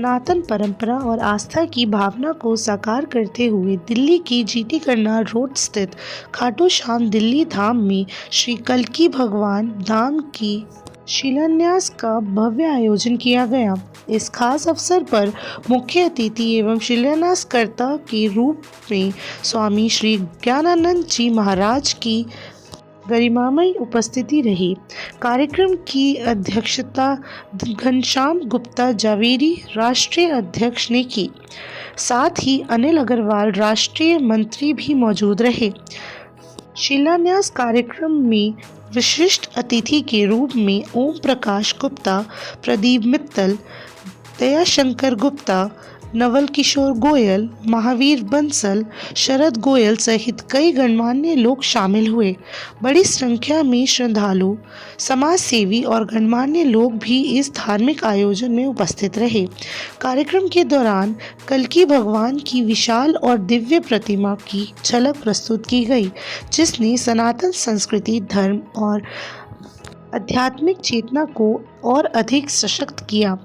सनातन परंपरा और आस्था की भावना को साकार करते हुए दिल्ली की जीटी करनाल रोड स्थित खाटू श्याम दिल्ली धाम में श्री कल्की भगवान धाम की शिलान्यास का भव्य आयोजन किया गया। इस खास अवसर पर मुख्य अतिथि एवं शिलान्यासकर्ता के रूप में स्वामी श्री ज्ञानानंद जी महाराज की गरिमामयी उपस्थिति रही। कार्यक्रम की अध्यक्षता घनश्याम गुप्ता जावेरी राष्ट्रीय अध्यक्ष ने की। साथ ही अनिल अग्रवाल राष्ट्रीय मंत्री भी मौजूद रहे। शिलान्यास कार्यक्रम में विशिष्ट अतिथि के रूप में ओम प्रकाश गुप्ता, प्रदीप मित्तल, दयाशंकर गुप्ता, नवल किशोर गोयल, महावीर बंसल, शरद गोयल सहित कई गणमान्य लोग शामिल हुए। बड़ी संख्या में श्रद्धालु, समाज सेवी और गणमान्य लोग भी इस धार्मिक आयोजन में उपस्थित रहे। कार्यक्रम के दौरान कल्की भगवान की विशाल और दिव्य प्रतिमा की झलक प्रस्तुत की गई, जिसने सनातन संस्कृति, धर्म और आध्यात्मिक चेतना को और अधिक सशक्त किया।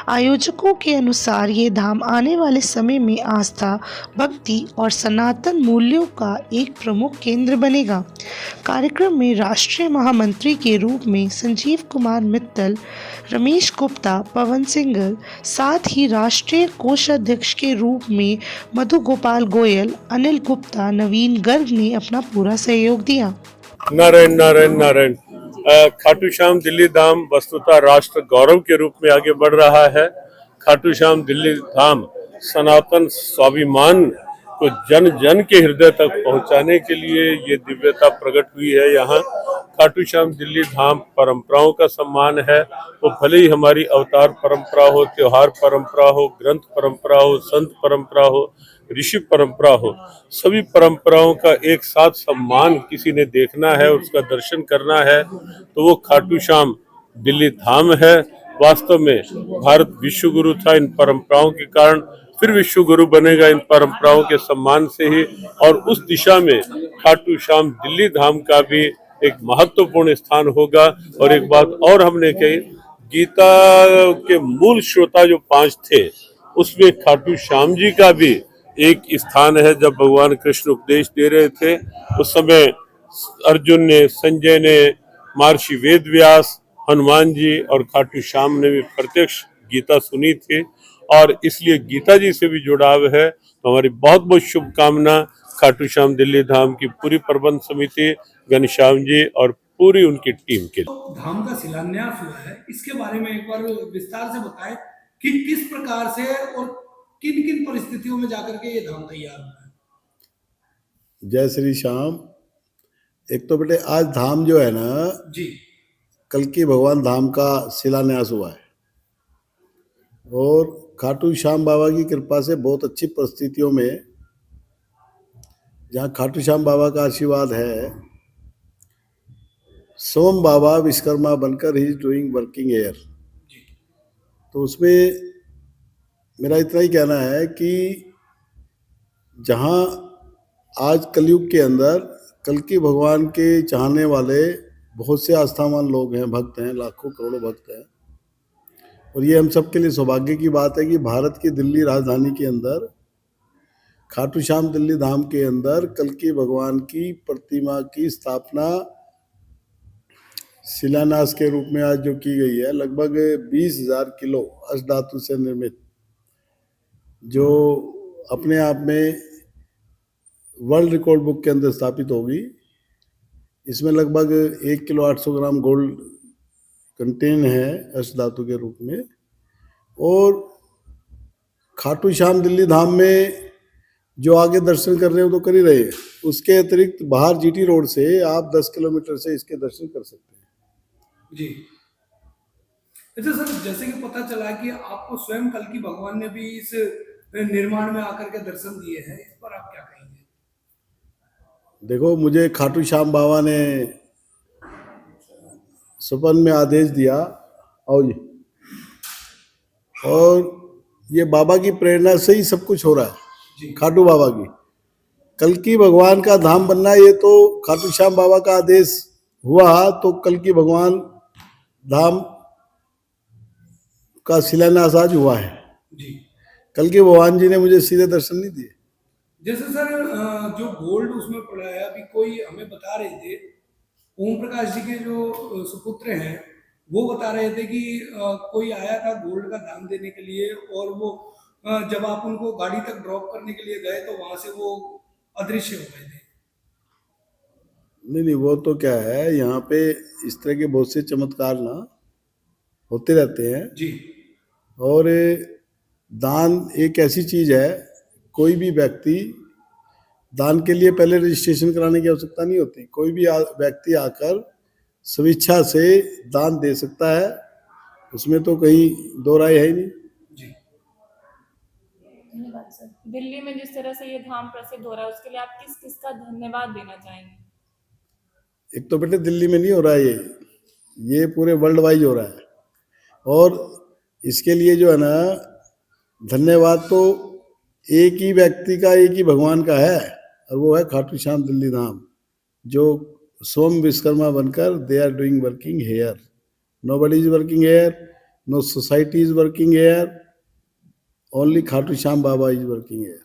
आयोजकों के अनुसार ये धाम आने वाले समय में आस्था, भक्ति और सनातन मूल्यों का एक प्रमुख केंद्र बनेगा। कार्यक्रम में राष्ट्रीय महामंत्री के रूप में संजीव कुमार मित्तल, रमेश गुप्ता, पवन सिंघल, साथ ही राष्ट्रीय कोषाध्यक्ष के रूप में मधु गोपाल गोयल, अनिल गुप्ता, नवीन गर्ग ने अपना पूरा सहयोग दिया। नारायण नारायण नारायण। खाटू श्याम दिल्ली धाम वस्तुतः राष्ट्र गौरव के रूप में आगे बढ़ रहा है। खाटू श्याम दिल्ली धाम सनातन स्वाभिमान को जन जन के हृदय तक पहुंचाने के लिए ये दिव्यता प्रकट हुई है। यहाँ खाटू श्याम दिल्ली धाम परंपराओं का सम्मान है। वो भले ही हमारी अवतार परंपरा हो, त्योहार परंपरा हो, ग्रंथ परंपरा हो, संत परंपरा हो, ऋषि परंपरा हो, सभी परंपराओं का एक साथ सम्मान किसी ने देखना है, उसका दर्शन करना है, तो वो खाटू श्याम दिल्ली धाम है। वास्तव में भारत विश्व गुरु था, इन परंपराओं के कारण फिर विश्व गुरु बनेगा इन परंपराओं के सम्मान से ही। और उस दिशा में खाटू श्याम दिल्ली धाम का भी एक महत्वपूर्ण स्थान होगा। और एक बात और हमने कही, गीता के मूल श्रोता जो 5 थे, उसमें खाटू श्याम जी का भी एक स्थान है। जब भगवान कृष्ण उपदेश दे रहे थे, उस समय अर्जुन ने, संजय ने, महर्षि वेद व्यास, हनुमान जी और खाटू श्याम ने भी प्रत्यक्ष गीता सुनी थी, और इसलिए गीता जी से भी जुड़ाव है। तो हमारी बहुत बहुत शुभकामना खाटू श्याम दिल्ली धाम की पूरी प्रबंध समिति, घनश्याम जी और पूरी उनकी टीम के। धाम का शिलान्यास हुआ है, इसके बारे में एक बार विस्तार से बताएं कि किस प्रकार से और किन किन परिस्थितियों में जाकर के ये धाम तैयार हुआ है। जय श्री श्याम। एक तो बेटे आज धाम जो है ना जी, कल्की भगवान धाम का शिलान्यास हुआ है, और खाटू श्याम बाबा की कृपा से बहुत अच्छी परिस्थितियों में, जहाँ खाटू श्याम बाबा का आशीर्वाद है, सोम बाबा विश्वकर्मा बनकर he is doing working air. तो उसमें मेरा इतना ही कहना है कि जहाँ आज कलयुग के अंदर कल्की भगवान के चाहने वाले बहुत से आस्थावान लोग हैं, भक्त हैं, लाखों करोड़ों भक्त हैं, और ये हम सब के लिए सौभाग्य की बात है कि भारत की दिल्ली राजधानी के अंदर खाटू श्याम दिल्ली धाम के अंदर कल्की भगवान की प्रतिमा की स्थापना शिलान्यास के रूप में आज जो की गई है, लगभग 20,000 किलो अष्ट धातु से निर्मित, जो अपने आप में वर्ल्ड रिकॉर्ड बुक के अंदर स्थापित होगी। इसमें लगभग 1 किलो 800 ग्राम गोल्ड कंटेन है अष्ट धातु के रूप में। और खाटू श्याम दिल्ली धाम में जो आगे दर्शन कर रहे हो तो कर ही रहे हैं, उसके अतिरिक्त बाहर जीटी रोड से आप 10 किलोमीटर से इसके दर्शन कर सकते हैं। जी। अच्छा सर, जैसे कि पता चला कि आपको स्वयं कल्की भगवान ने भी इस निर्माण में आकर के दर्शन दिए हैं, इस पर आप क्या कहेंगे? देखो, मुझे खाटू श्याम बाबा ने सपन में आदेश दिया, आओ जी, और ये बाबा की प्रेरणा से ही सब कुछ हो रहा है। खाटू बाबा की, कल्की भगवान का धाम बनना, ये तो खाटू श्याम बाबा का आदेश हुआ, तो कल्की भगवान धाम का शिलान्यास आज हुआ है। जी। कल के भगवान जी ने मुझे सीधे दर्शन नहीं दिए। जैसे सर जो गोल्ड उसमें पड़ा है, अभी कोई हमें बता रहे थे, ओम प्रकाश जी के जो सुपुत्र हैं, वो बता रहे थे कि कोई आया था गोल्ड का दान देने के लिए, और वो जब आप उनको गाड़ी तक ड्रॉप करने के लिए गए तो वहां से वो अदृश्य हो गए थे। नहीं नहीं, वो तो क्या है, यहाँ पे इस तरह के बहुत से चमत्कार ना होते रहते हैं। जी। और दान एक ऐसी चीज है, कोई भी व्यक्ति दान के लिए पहले रजिस्ट्रेशन कराने की आवश्यकता नहीं होती। कोई भी व्यक्ति आकर स्वेच्छा से दान दे सकता है, उसमें तो कहीं दो राय है ही नहीं। जी। धन्यवाद सर। दिल्ली में जिस तरह से ये धाम प्रसिद्ध हो रहा है उसके लिए आप किस किस का धन्यवाद देना चाहेंगे? एक तो बेटे दिल्ली में नहीं हो रहा है, ये पूरे वर्ल्ड वाइड हो रहा है। और इसके लिए जो है ना, धन्यवाद तो एक ही व्यक्ति का, एक ही भगवान का है, और वो है खाटू श्याम दिल्ली धाम, जो स्वयं विश्वकर्मा बनकर they are doing working here. Nobody is working here, no society is working here, only Khatu Shyam Baba is working hair.